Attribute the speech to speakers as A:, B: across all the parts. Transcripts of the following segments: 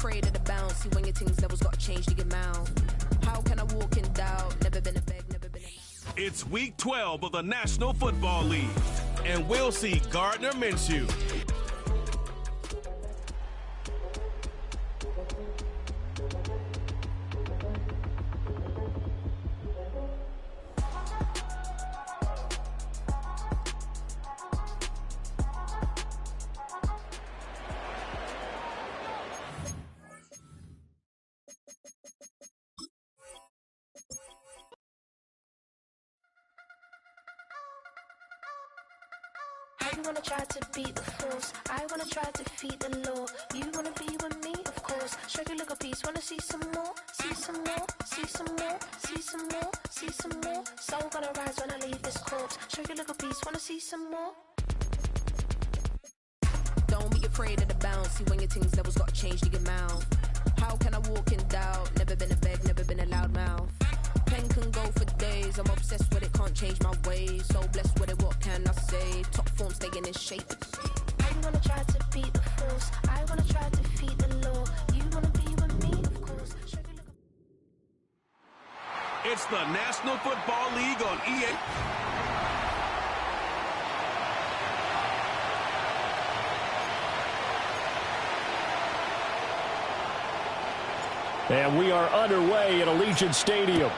A: afraid of the bounce. See when your things levels got changed to get out. How can I walk in doubt? Never been a beg, never been a...
B: It's week 12 of the National Football League, and we'll see Gardner Minshew.
C: You wanna try to beat the force, I wanna try to defeat the law. You wanna be with me, of course. Show you a little piece, wanna see some more, see some more, see some more, see some more, see some more. Soul gonna rise when I leave this corpse. Show you a little piece, wanna see some more.
A: Don't be afraid of the bounce. See when your things levels got changed to get out. How can I walk in doubt? Never been a beg, never been a loud mouth. Pen can go for days. I'm obsessed with it, can't change my ways. So blessed with it, what can I say? Top form staying in shape.
C: You wanna try to beat the force, I wanna try to defeat the law. You wanna be with me, of course.
B: It's the National Football League on EA.
D: And we are underway at Allegiant Stadium.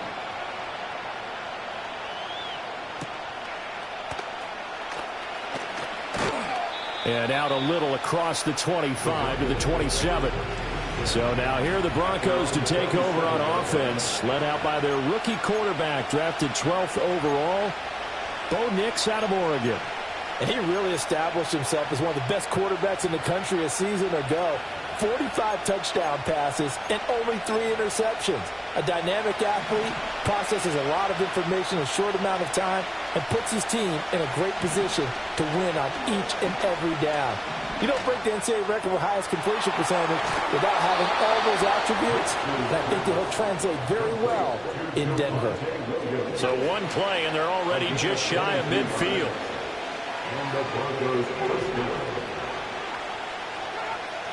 D: And out a little across the 25 to the 27. So now here are the Broncos to take over on offense, led out by their rookie quarterback, drafted 12th overall, Bo Nix out of Oregon.
E: And he really established himself as one of the best quarterbacks in the country a season ago. 45 touchdown passes and only 3 interceptions. A dynamic athlete, processes a lot of information in a short amount of time, and puts his team in a great position to win on each and every down. You don't break the NCAA record for highest completion percentage without having all those attributes, and I think that he'll translate very well in Denver.
D: So one play, and they're already just shy of midfield.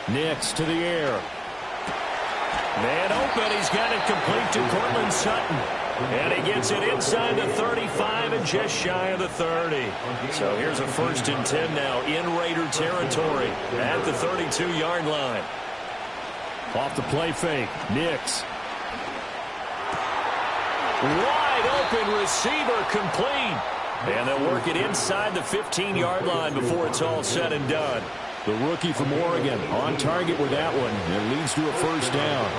D: Nix to the air. Man open. He's got it complete to Cortland Sutton. And he gets it inside the 35 and just shy of the 30. So here's a 1st and 10 now in Raider territory at the 32-yard line. Off the play fake. Nix. Wide open receiver complete. And they'll work it inside the 15-yard line before it's all said and done. The rookie from Oregon on target with that one. It leads to a 1st down.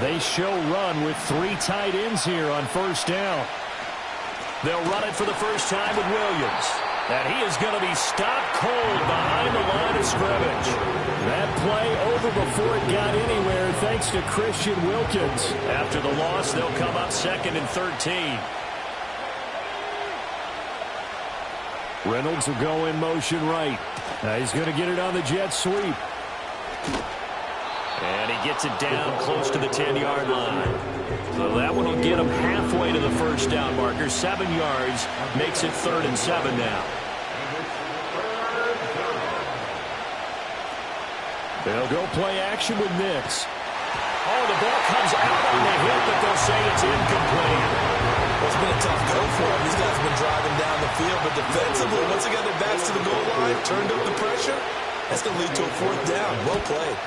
D: They show run with 3 tight ends here on 1st down. They'll run it for the first time with Williams. And he is going to be stopped cold behind the line of scrimmage. That play over before it got anywhere thanks to Christian Wilkins. After the loss, they'll come up 2nd and 13. Reynolds will go in motion right. He's going to get it on the jet sweep. And he gets it down close to the 10-yard line. So that one will get him halfway to the 1st down marker. 7 yards makes it 3rd and 7 now. They'll go play action with Nix. Oh, the ball comes out on the hit, but they'll say it's incomplete.
E: Well, it's been a tough go for him. These guys have been driving down the field, but defensively, once they got their backs to the goal line, turned up the pressure, that's going to lead to a 4th down. Well played.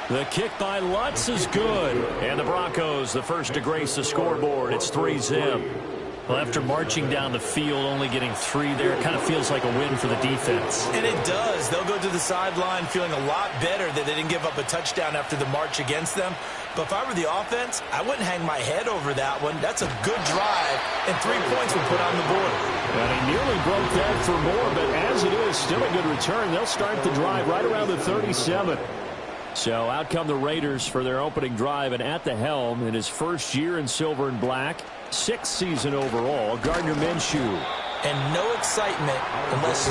D: The kick by Lutz is good. And the Broncos, the first to grace the scoreboard. It's 3-zip. Well, after marching down the field, only getting 3 there, it kind of feels like a win for the defense.
E: And it does. They'll go to the sideline feeling a lot better that they didn't give up a touchdown after the march against them. But if I were the offense, I wouldn't hang my head over that one. That's a good drive, and 3 points were put on the board.
D: And he nearly broke that for more, but as it is, still a good return. They'll start the drive right around the 37. So out come the Raiders for their opening drive, and at the helm in his first year in silver and black, 6th season overall, Gardner Minshew.
E: And no excitement unless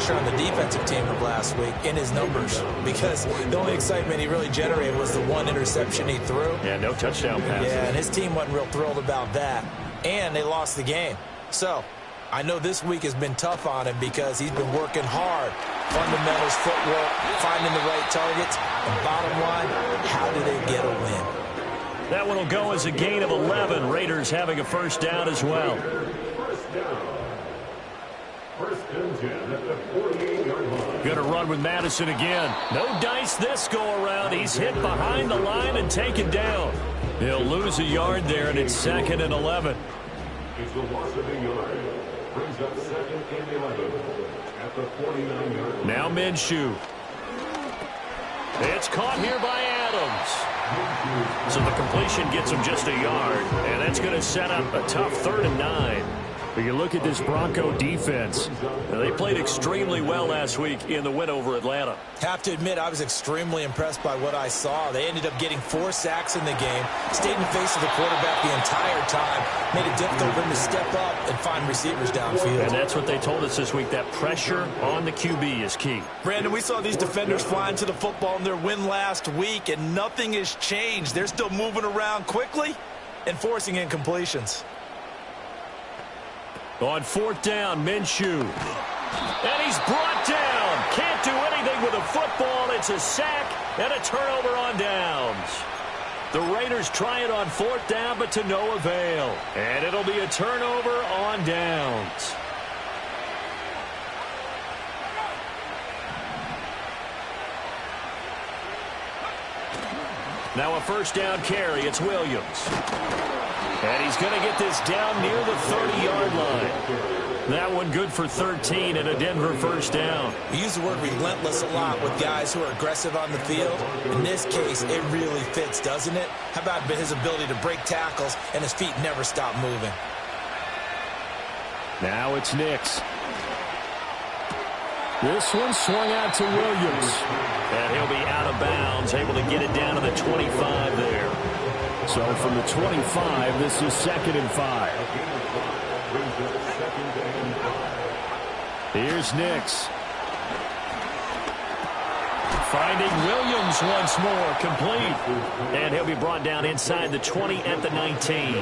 E: you're on the defensive team of last week in his numbers, because the only excitement he really generated was the 1 interception he threw.
D: Yeah, no touchdown passes.
E: Yeah, and his team wasn't real thrilled about that. And they lost the game. So I know this week has been tough on him because he's been working hard. Fundamentals, footwork, finding the right targets. And bottom line, how do they
D: That one will go as a gain of 11. Raiders having a first down as well.
F: First and 10 at the 48-yard line.
D: Going to run with Madison again. No dice this go-around. He's hit behind the line and taken down. He'll lose a yard there, and it's 2nd and 11.
F: It's the loss of a yard. Brings up 2nd and 11 at the 49-yard line.
D: Now Minshew. It's caught here by Adams. So the completion gets him just a yard, and that's going to set up a tough 3rd and 9. But you look at this Bronco defense. They played extremely well last week in the win over Atlanta.
E: Have to admit, I was extremely impressed by what I saw. They ended up getting 4 sacks in the game, stayed in the face of the quarterback the entire time, made it difficult for him to step up and find receivers downfield.
D: And that's what they told us this week, that pressure on the QB is key.
E: Brandon, we saw these defenders flying to the football in their win last week, and nothing has changed. They're still moving around quickly and forcing incompletions.
D: On 4th down, Minshew. And he's brought down. Can't do anything with a football. It's a sack and a turnover on downs. The Raiders try it on 4th down, but to no avail. And it'll be a turnover on downs. Now a first down carry. It's Williams. And he's going to get this down near the 30-yard line. That one good for 13 and a Denver first down.
E: We use the word relentless a lot with guys who are aggressive on the field. In this case, it really fits, doesn't it? How about his ability to break tackles and his feet never stop moving?
D: Now it's Nix. This one swung out to Williams. And he'll be out of bounds, able to get it down to the 25 there. So from the 25, this is 2nd and 5. Here's Nix. Finding Williams once more, complete. And he'll be brought down inside the 20 at the 19.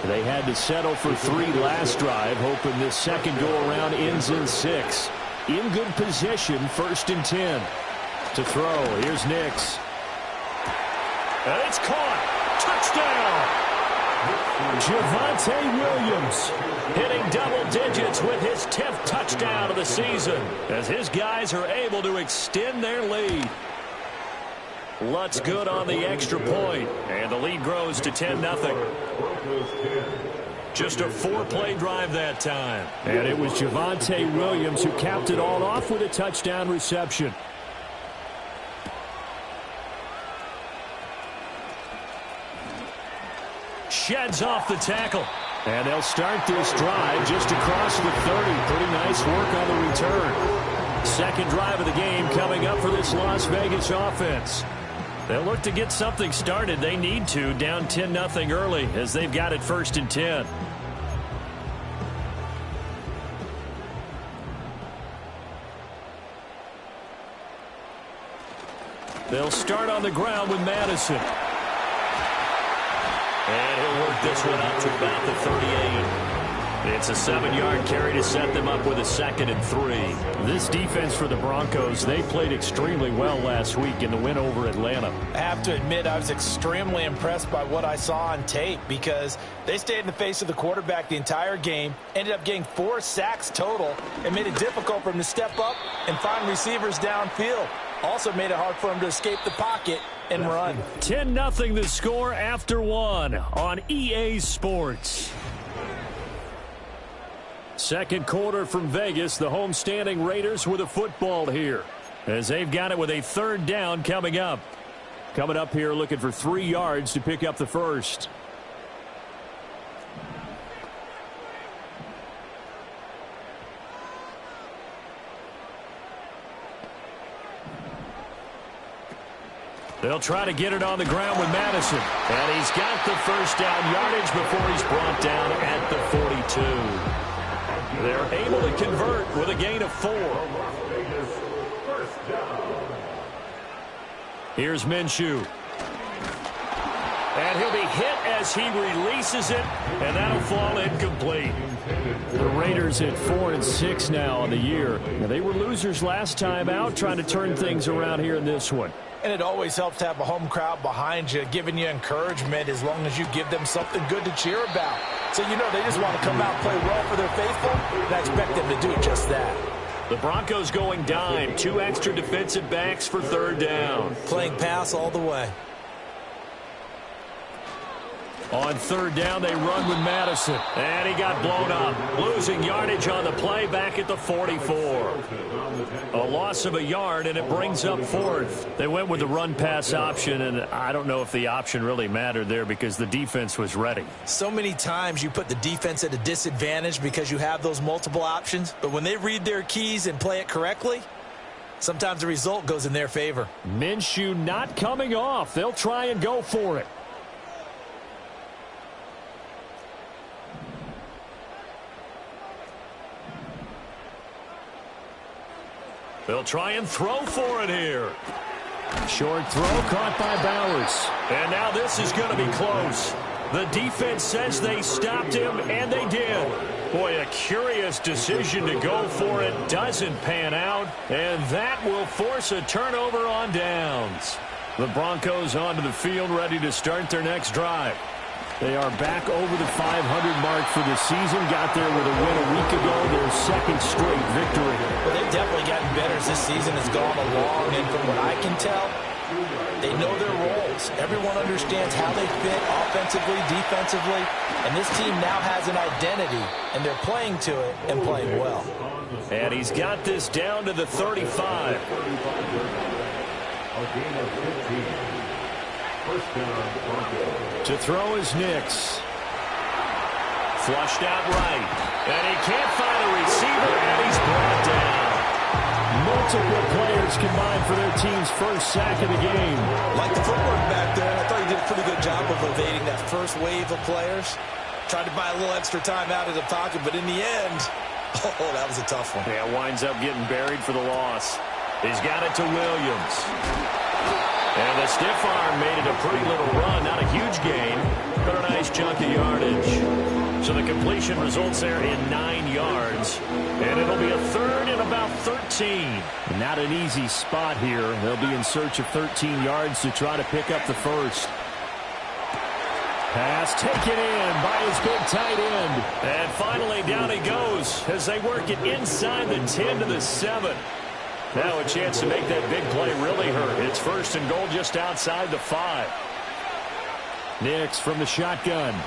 D: They had to settle for 3 last drive, hoping this second go-around ends in 6. In good position, 1st and 10. To throw, here's Nix. And it's caught. Touchdown! Javonte Williams hitting double digits with his 10th touchdown of the season as his guys are able to extend their lead. Lutz good on the extra point, and the lead grows to 10-0. Just a 4-play drive that time. And it was Javonte Williams who capped it all off with a touchdown reception. Sheds off the tackle. And they'll start this drive just across the 30. Pretty nice work on the return. Second drive of the game coming up for this Las Vegas offense. They'll look to get something started. They need to, down 10-0 early as they've got it 1st and 10. They'll start on the ground with Madison. And he'll work this one up to about the 38. It's a 7-yard carry to set them up with a 2nd and 3. This defense for the Broncos, they played extremely well last week in the win over Atlanta.
E: I have to admit, I was extremely impressed by what I saw on tape because they stayed in the face of the quarterback the entire game, ended up getting 4 sacks total, and made it difficult for him to step up and find receivers downfield. Also made it hard for him to escape the pocket and run.
D: 10-0 the score after 1 on EA Sports. Second quarter from Vegas, the homestanding Raiders with a football here as they've got it with a 3rd down coming up. Coming up here looking for 3 yards to pick up the first. They'll try to get it on the ground with Madison. And he's got the first down yardage before he's brought down at the 42. They're able to convert with a gain of 4. Here's Minshew. And he'll be hit as he releases it, and that'll fall incomplete. The Raiders at 4-6 now on the year. Now, they were losers last time out, trying to turn things around here in this one.
E: And it always helps to have a home crowd behind you, giving you encouragement as long as you give them something good to cheer about. So you know they just want to come out and play well for their faithful, and I expect them to do just that.
D: The Broncos going dime. 2 extra defensive backs for third down.
E: Playing pass all the way.
D: On third down, they run with Madison. And he got blown up. Losing yardage on the play back at the 44. A loss of a yard, and it brings up fourth. They went with the run-pass option, and I don't know if the option really mattered there because the defense was ready.
E: So many times you put the defense at a disadvantage because you have those multiple options. But when they read their keys and play it correctly, sometimes the result goes in their favor.
D: Minshew not coming off. They'll try and go for it. They'll try and throw for it here. Short throw caught by Bowers. And now this is going to be close. The defense says they stopped him, and they did. Boy, a curious decision to go for it. Doesn't pan out, and that will force a turnover on downs. The Broncos onto the field, ready to start their next drive. They are back over the 500 mark for the season. Got there with a win a week ago, their second straight victory.
E: Well, they've definitely gotten better as this season has gone along, and from what I can tell, they know their roles. Everyone understands how they fit offensively, defensively, and this team now has an identity, and they're playing to it and playing well.
D: And he's got this down to the 35.
F: A gain of 15. First down, Broncos.
D: To throw is Nix. Flushed out right. And he can't find a receiver, and he's brought down. Multiple players combined for their team's first sack of the game.
E: Like the footwork back there, I thought he did a pretty good job of evading that first wave of players. Tried to buy a little extra time out of the pocket, but in the end, oh, that was a tough one.
D: Yeah, winds up getting buried for the loss. He's got it to Williams. And the stiff arm made it a pretty little run. Not a huge gain, but a nice chunk of yardage. So the completion results there in 9 yards. And it'll be a third and about 13. Not an easy spot here. They'll be in search of 13 yards to try to pick up the first. Pass taken in by his big tight end. And finally down he goes as they work it inside the 10 to the 7. Now a chance to make that big play really hurt. It's first and goal just outside the 5. Nix from the shotgun. And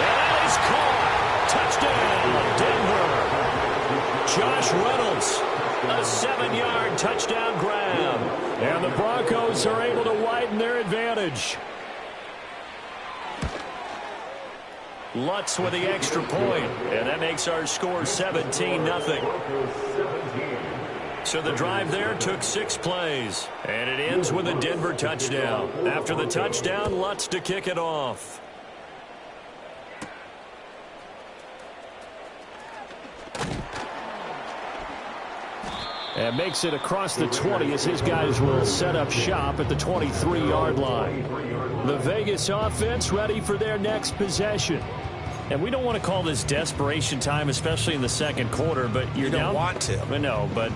D: that is caught. Touchdown, Denver. Josh Reynolds, a 7-yard touchdown grab. And the Broncos are able to widen their advantage. Lutz with the extra point, and that makes our score 17-0. So the drive there took 6 plays, and it ends with a Denver touchdown. After the touchdown, Lutz to kick it off. And makes it across the 20 as his guys will set up shop at the 23-yard line. The Vegas offense ready for their next possession. And we don't want to call this desperation time, especially in the second quarter, but you're down.
E: You don't want to.
D: No, but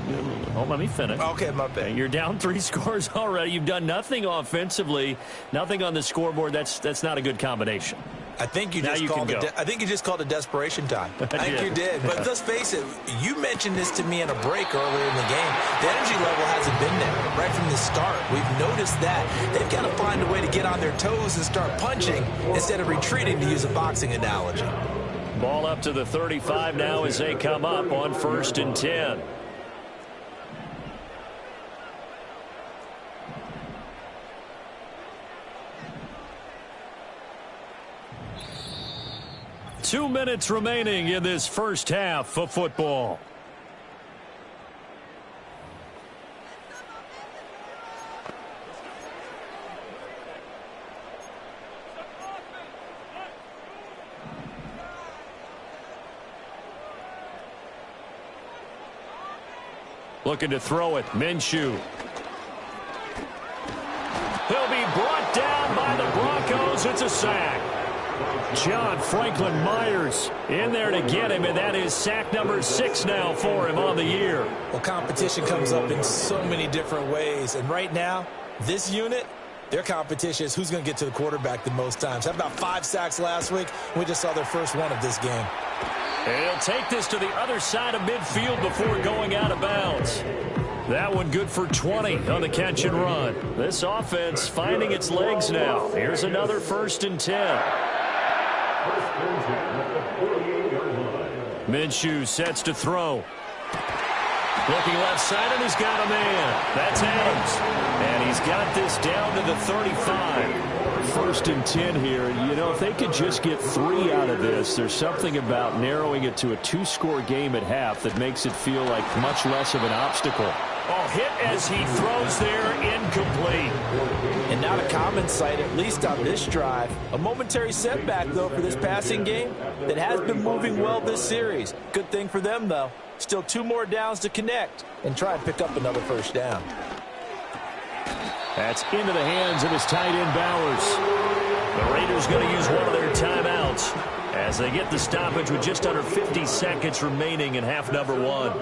D: let me finish.
E: Okay, my bad.
D: You're down 3 scores already. You've done nothing offensively, nothing on the scoreboard. That's not a good combination.
E: I think you just called it desperation time. I think you did. But let's face it, you mentioned this to me in a break earlier in the game. The energy level hasn't been there right from the start. We've noticed that. They've got to find a way to get on their toes and start punching instead of retreating, to use a boxing analogy.
D: Ball up to the 35 now as they come up on 1st and 10. Two minutes remaining in this first half of football. Looking to throw it, Minshew. He'll be brought down by the Broncos. It's a sack. John Franklin Myers in there to get him, and that is sack number 6 now for him on the year.
E: Well, competition comes up in so many different ways, and right now, this unit, their competition is who's going to get to the quarterback the most times. Had about 5 sacks last week. We just saw their first one of this game.
D: And he'll take this to the other side of midfield before going out of bounds. That one good for 20 on the catch and run. This offense finding its legs now. Here's another 1st and 10. Minshew sets to throw. Looking left side, and he's got a man. That's Adams. And he's got this down to the 35.
G: 1st and 10 here. You know, if they could just get 3 out of this, there's something about narrowing it to a 2-score game at half that makes it feel like much less of an obstacle.
D: Oh, hit as he throws there, incomplete.
E: And not a common sight, at least on this drive. A momentary setback, though, for this passing game that has been moving well this series. Good thing for them, though. Still 2 more downs to connect and try and pick up another 1st down.
D: That's into the hands of his tight end, Bowers. The Raiders going to use one of their timeouts as they get the stoppage with just under 50 seconds remaining in half number 1.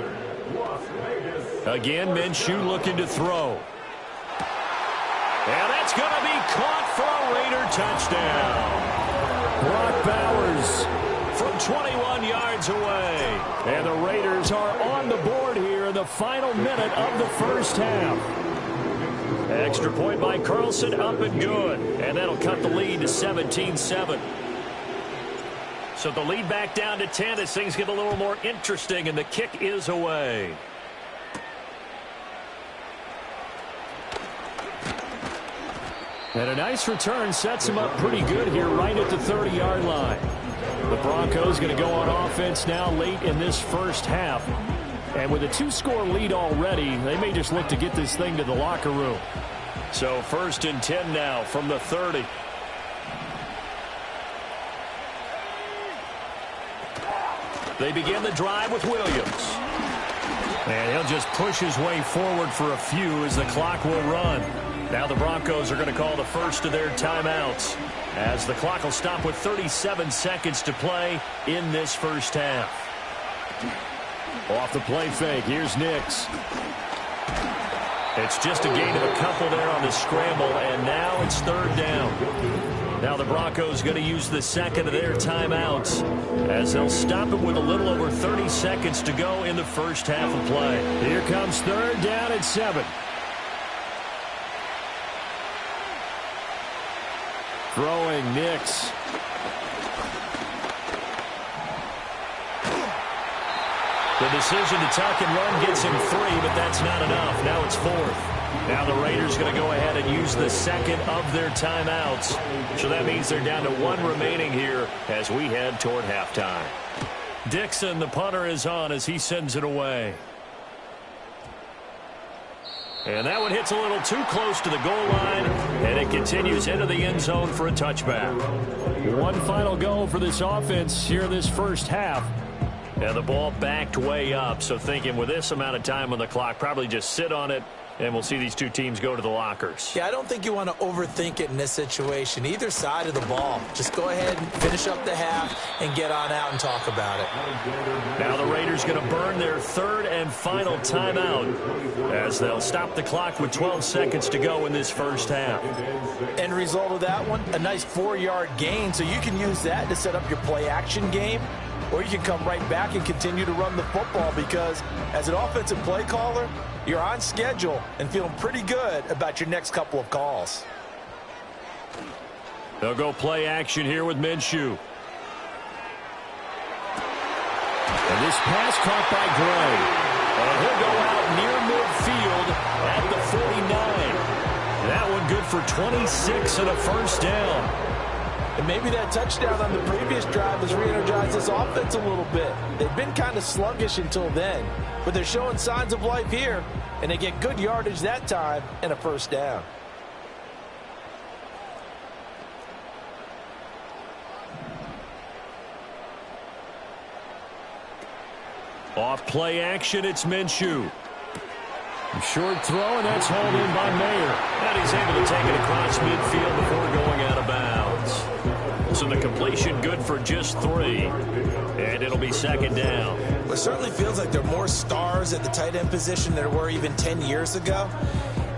D: Again, Minshew looking to throw. And that's going to be caught for a Raider touchdown. Brock Bowers from 21 yards away. And the Raiders are on the board here in the final minute of the 1st half. Extra point by Carlson, up and good. And that'll cut the lead to 17-7. So the lead back down to 10 as things get a little more interesting, and the kick is away. And a nice return sets him up pretty good here right at the 30-yard line. The Broncos going to go on offense now late in this 1st half. And with a 2-score lead already, they may just look to get this thing to the locker room. So 1st and 10 now from the 30. They begin the drive with Williams. And he'll just push his way forward for a few as the clock will run. Now the Broncos are going to call the first of their timeouts as the clock will stop with 37 seconds to play in this 1st half. Off the play fake, here's Nix. It's just a gain of a couple there on the scramble, and now it's 3rd down. Now the Broncos going to use the 2nd of their timeouts as they'll stop it with a little over 30 seconds to go in the 1st half of play. Here comes 3rd down at 7. Throwing Nix. The decision to tuck and run gets him 3, but that's not enough. Now it's 4th. Now the Raiders going to go ahead and use the 2nd of their timeouts. So that means they're down to 1 remaining here as we head toward halftime. Dixon, the punter, is on as he sends it away. And that one hits a little too close to the goal line, and it continues into the end zone for a touchback. One final go for this offense here in this 1st half. And the ball backed way up, so thinking with this amount of time on the clock, probably just sit on it, and we'll see these two teams go to the lockers.
E: Yeah, I don't think you want to overthink it in this situation. Either side of the ball. Just go ahead and finish up the half and get on out and talk about it.
D: Now the Raiders going to burn their 3rd and final timeout as they'll stop the clock with 12 seconds to go in this 1st half.
E: End result of that one, a nice 4-yard gain, so you can use that to set up your play-action game. Or you can come right back and continue to run the football because as an offensive play caller, you're on schedule and feeling pretty good about your next couple of calls.
D: They'll go play action here with Minshew. And this pass caught by Gray. And he'll go out near midfield at the 49. That one good for 26 and a 1st down.
E: And maybe that touchdown on the previous drive has re-energized this offense a little bit. They've been kind of sluggish until then, but they're showing signs of life here, and they get good yardage that time and a 1st down.
D: Off play action, it's Minshew. Short throw, and that's hauled in by Mayer. And he's able to take it across midfield before going out of bounds. So the completion for just 3. And it'll be second down.
H: Well, it certainly feels like there are more stars at the tight end position than there were even 10 years ago.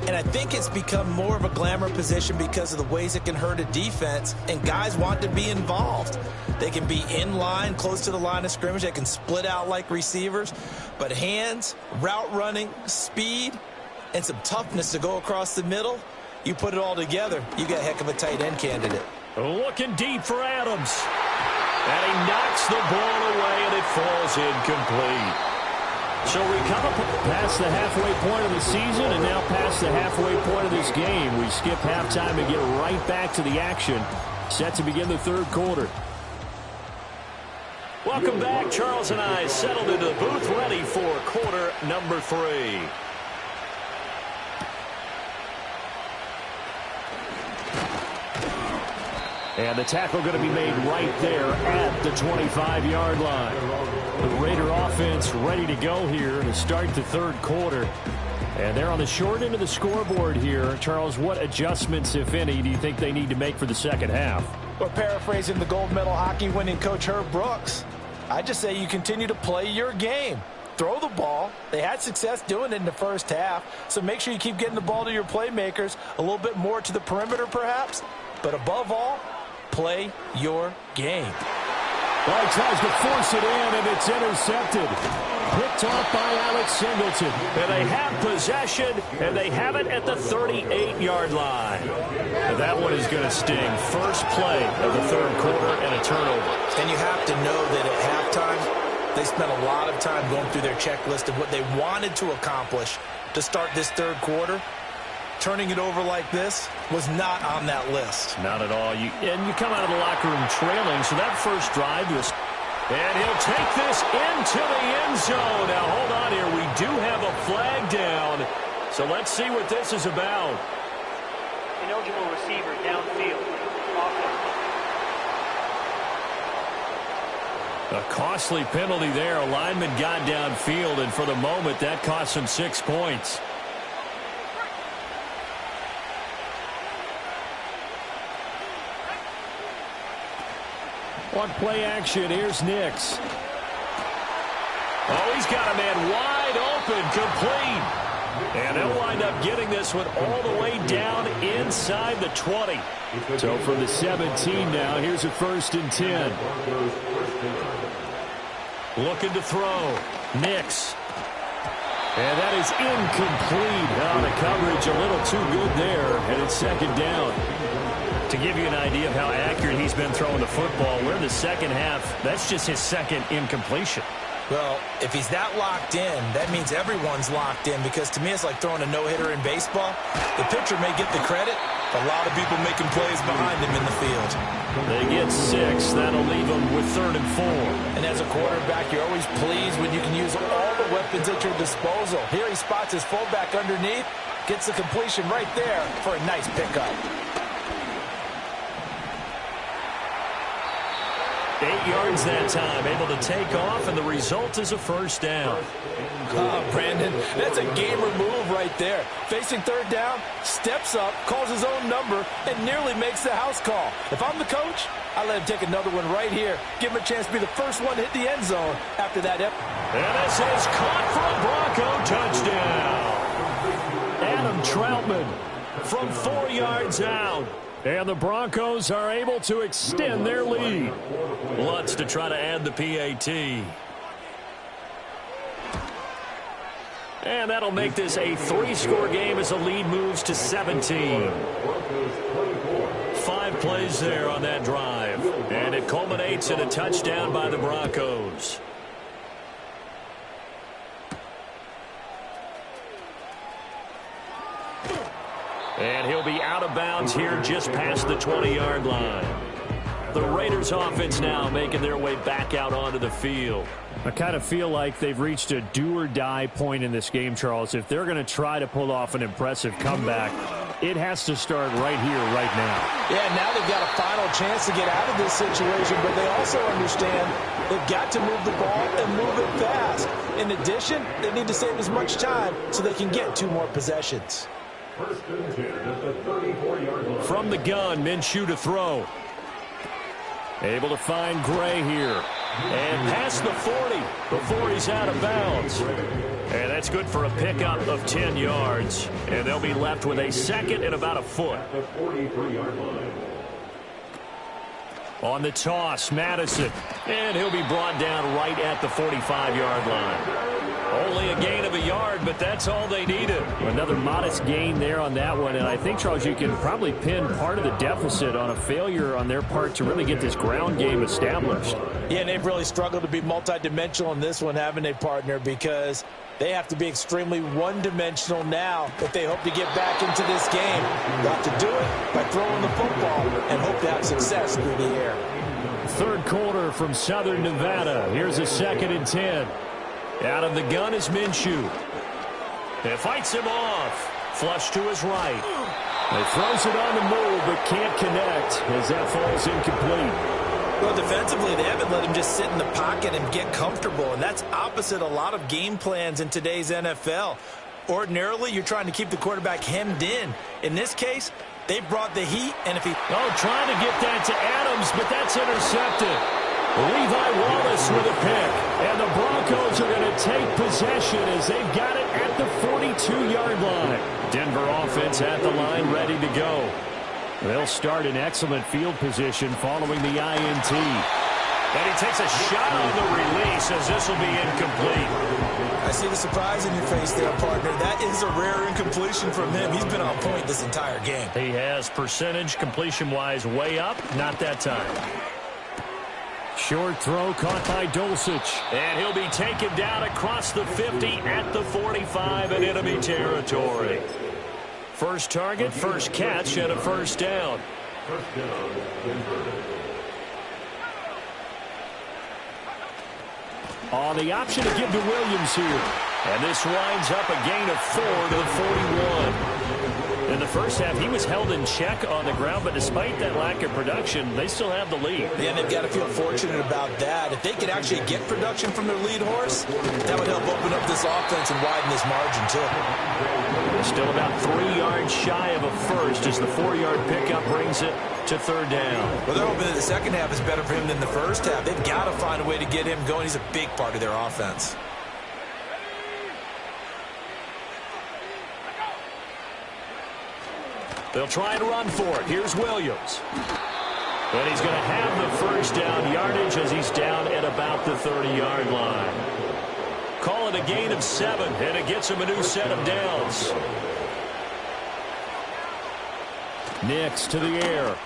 H: And I think it's become more of a glamour position because of the ways it can hurt a defense, and guys want to be involved. They can be in line, close to the line of scrimmage. They can split out like receivers. But hands, route running, speed, and some toughness to go across the middle, you put it all together, you got a heck of a tight end candidate.
D: Looking deep for Adams. And he knocks the ball away, and it falls incomplete. So we come up past the halfway point of the season and now past the halfway point of this game. We skip halftime and get right back to the action. Set to begin the third quarter. Welcome back. Charles and I settled into the booth, ready for quarter number 3. And the tackle going to be made right there at the 25-yard line. The Raider offense ready to go here to start the third quarter. And they're on the short end of the scoreboard here. Charles, what adjustments, if any, do you think they need to make for the second half?
E: Or paraphrasing the gold medal hockey winning coach Herb Brooks, I just say you continue to play your game. Throw the ball. They had success doing it in the first half, so make sure you keep getting the ball to your playmakers, a little bit more to the perimeter perhaps, but above all, play your game.
G: Well, he tries to force it in, and it's intercepted. Picked off by Alex Singleton.
D: And they have possession, and they have it at the 38-yard line. That one is going to sting. First play of the third quarter and a turnover.
H: And you have to know that at halftime, they spent a lot of time going through their checklist of what they wanted to accomplish to start this third quarter. Turning it over like this was not on that list.
D: Not at all. And you come out of the locker room trailing, so that first drive was... And he'll take this into the end zone. Now, hold on here. We do have a flag down. So let's see what this is about.
I: Ineligible receiver downfield. Offense.
D: A costly penalty there. A lineman got downfield, and for the moment, that cost him 6 points.
G: On play action, here's Nix.
D: Oh, he's got a man wide open, complete. And they'll wind up getting this one all the way down inside the 20.
G: So from the 17 now, here's a 1st and 10.
D: Looking to throw. Nix. And that is incomplete. Oh, the coverage a little too good there, and it's second down. To give you an idea of how accurate he's been throwing the football, we're in the second half. That's just his second incompletion.
H: Well, if he's that locked in, that means everyone's locked in, because to me it's like throwing a no-hitter in baseball. The pitcher may get the credit, a lot of people making plays behind him in the field.
D: They get 6. That'll leave them with 3rd and 4.
E: And as a quarterback, you're always pleased when you can use all the weapons at your disposal. Here he spots his fullback underneath, gets the completion right there for a nice pickup.
D: 8 yards that time, able to take off, and the result is a first down.
E: Brandon, that's a gamer move right there. Facing third down, steps up, calls his own number, and nearly makes the house call. If I'm the coach, I let him take another one right here. Give him a chance to be the first one to hit the end zone after that.
D: And this is caught for a Bronco touchdown. Adam Troutman from 4 yards out. And the Broncos are able to extend their lead. Lutz to try to add the PAT. And that'll make this a 3-score game as the lead moves to 17. 5 plays there on that drive. And it culminates in a touchdown by the Broncos. And he'll be out of bounds here just past the 20-yard line. The Raiders offense now making their way back out onto the field.
G: I kind of feel like they've reached a do-or-die point in this game, Charles. If they're going to try to pull off an impressive comeback, it has to start right here, right now.
E: Yeah, now they've got a final chance to get out of this situation, but they also understand they've got to move the ball and move it fast. In addition, they need to save as much time so they can get 2 more possessions.
F: First and 10 at the 34-yard line.
D: From the gun, Minshew to throw. Able to find Gray here. And past the 40 before he's out of bounds. And that's good for a pickup of 10 yards. And they'll be left with a second and about a foot.
F: The 43-yard line.
D: On the toss, Madison. And he'll be brought down right at the 45-yard line. Only a gain of a yard, but that's all they needed.
G: Another modest gain there on that one. And I think, Charles, you can probably pin part of the deficit on a failure on their part to really get this ground game established.
E: Yeah, and they've really struggled to be multidimensional in this one, haven't they, partner? Because they have to be extremely one-dimensional now if they hope to get back into this game. They'll have to do it by throwing the football and hope to have success through the air.
G: Third quarter from Southern Nevada. Here's a 2nd and 10.
D: Out of the gun is Minshew. It fights him off. Flush to his right.
G: He throws it on the move, but can't connect as that falls incomplete.
H: Well, defensively, they haven't let him just sit in the pocket and get comfortable, and that's opposite a lot of game plans in today's NFL. Ordinarily, you're trying to keep the quarterback hemmed in. In this case, they brought the heat, and if he...
G: Oh, trying to get that to Adams, but that's intercepted. Levi Wallace with a pick, and the Broncos are going to take possession as they've got it at the 42-yard line.
D: Denver offense at the line, ready to go.
G: They'll start in excellent field position following the INT.
D: And he takes a shot on the release as this will be incomplete.
H: I see the surprise in your face there, partner. That is a rare incompletion from him. He's been on point this entire game.
D: He has percentage completion-wise way up, not that time.
G: Short throw caught by Dulcich.
D: And he'll be taken down across the 50 at the 45 in enemy territory. First target, first catch, and a first down.
F: First down, Denver.
G: On the option to give to Williams here.
D: And this winds up a gain of 4 to the 41. In the first half, he was held in check on the ground, but despite that lack of production, they still have the lead.
H: Yeah, and they've got to feel fortunate about that. If they could actually get production from their lead horse, that would help open up this offense and widen this margin, too.
D: They're still about 3 yards shy of a first as the 4-yard pickup brings it to third down.
H: Well, they're hoping that the second half is better for him than the first half. They've got to find a way to get him going. He's a big part of their offense.
D: They'll try and run for it. Here's Williams. And he's going to have the first down yardage as he's down at about the 30-yard line. Call it a gain of 7, and it gets him a new set of downs.
G: Nix to the air.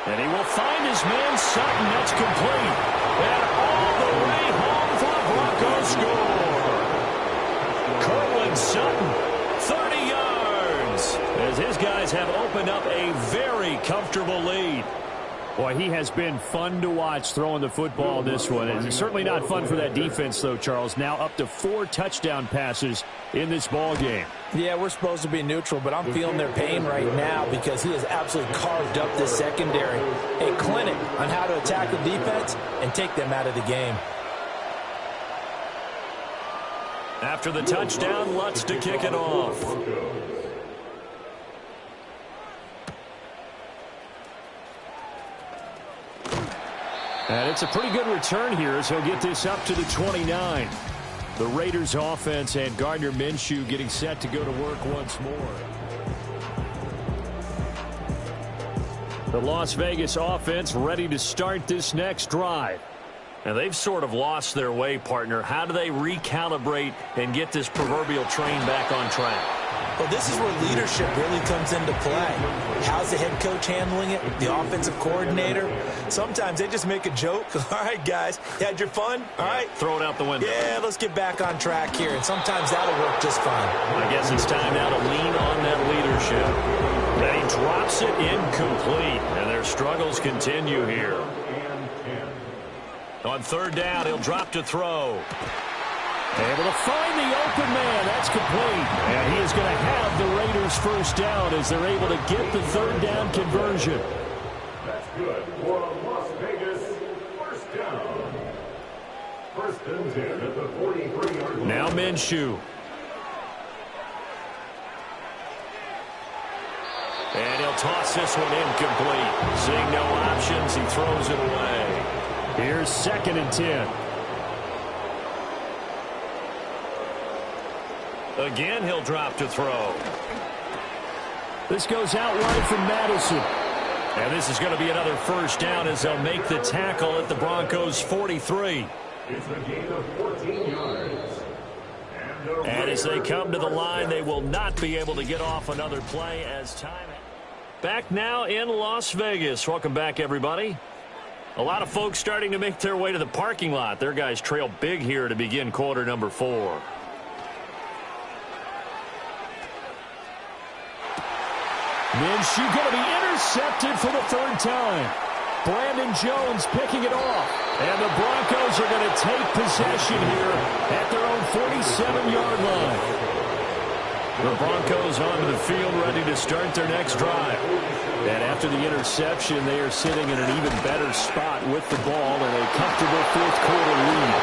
D: And he will find his man Sutton. That's complete. And all the way home for a Bronco score. Cortland Sutton. 30 yards as his guys have opened up a very comfortable lead.
G: Boy, he has been fun to watch throwing the football in this one. It's certainly not fun for that defense, though, Charles. Now up to 4 touchdown passes in this ball game.
E: Yeah, we're supposed to be neutral, but I'm feeling their pain right now because he has absolutely carved up this secondary. A clinic on how to attack the defense and take them out of the game.
D: After the touchdown, Lutz to kick it off.
G: And it's a pretty good return here as he'll get this up to the 29. The Raiders offense and Gardner Minshew getting set to go to work once more. The Las Vegas offense ready to start this next drive.
D: And they've sort of lost their way, partner. How do they recalibrate and get this proverbial train back on track?
H: Well, this is where leadership really comes into play. How's the head coach handling it? The offensive coordinator? Sometimes they just make a joke. All right, guys, you had your fun? All right.
D: Throw it out the window.
H: Yeah, let's get back on track here. And sometimes that'll work just fine.
D: I guess it's time now to lean on that leadership. And he drops it incomplete. And their struggles continue here. On third down, he'll drop to throw.
G: Able to find the open man. That's complete. And he is going to have the Raiders first down as they're able to get the third down conversion.
F: That's good for Las Vegas. First down. First and 10 at the 43-yard line.
G: Now Minshew.
D: And he'll toss this one incomplete. Seeing no options, he throws it away.
G: Here's 2nd and 10.
D: Again, he'll drop to throw.
G: This goes out wide from Madison.
D: And this is going to be another first down as they'll make the tackle at the Broncos' 43.
F: It's a gain of 14 yards.
D: And as they come to the line, they will not be able to get off another play as time. Back now in Las Vegas. Welcome back, everybody. A lot of folks starting to make their way to the parking lot. Their guys trail big here to begin quarter number 4.
G: Minshew going to be intercepted for the 3rd time. Brandon Jones picking it off.
D: And the Broncos are going to take possession here at their own 47-yard line. The Broncos onto the field ready to start their next drive. And after the interception, they are sitting in an even better spot with the ball in a comfortable 4th quarter lead.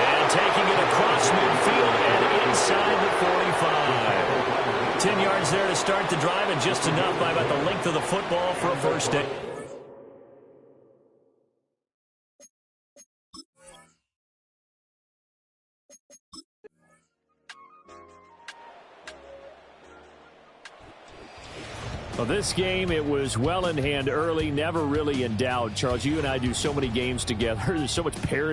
D: And taking it across midfield and inside the 45. 10 yards there to start the drive, and just enough by about the length of the football for a first down.
G: Well, this game, it was well in hand early, never really in doubt. Charles, you and I do so many games together. There's so much parity.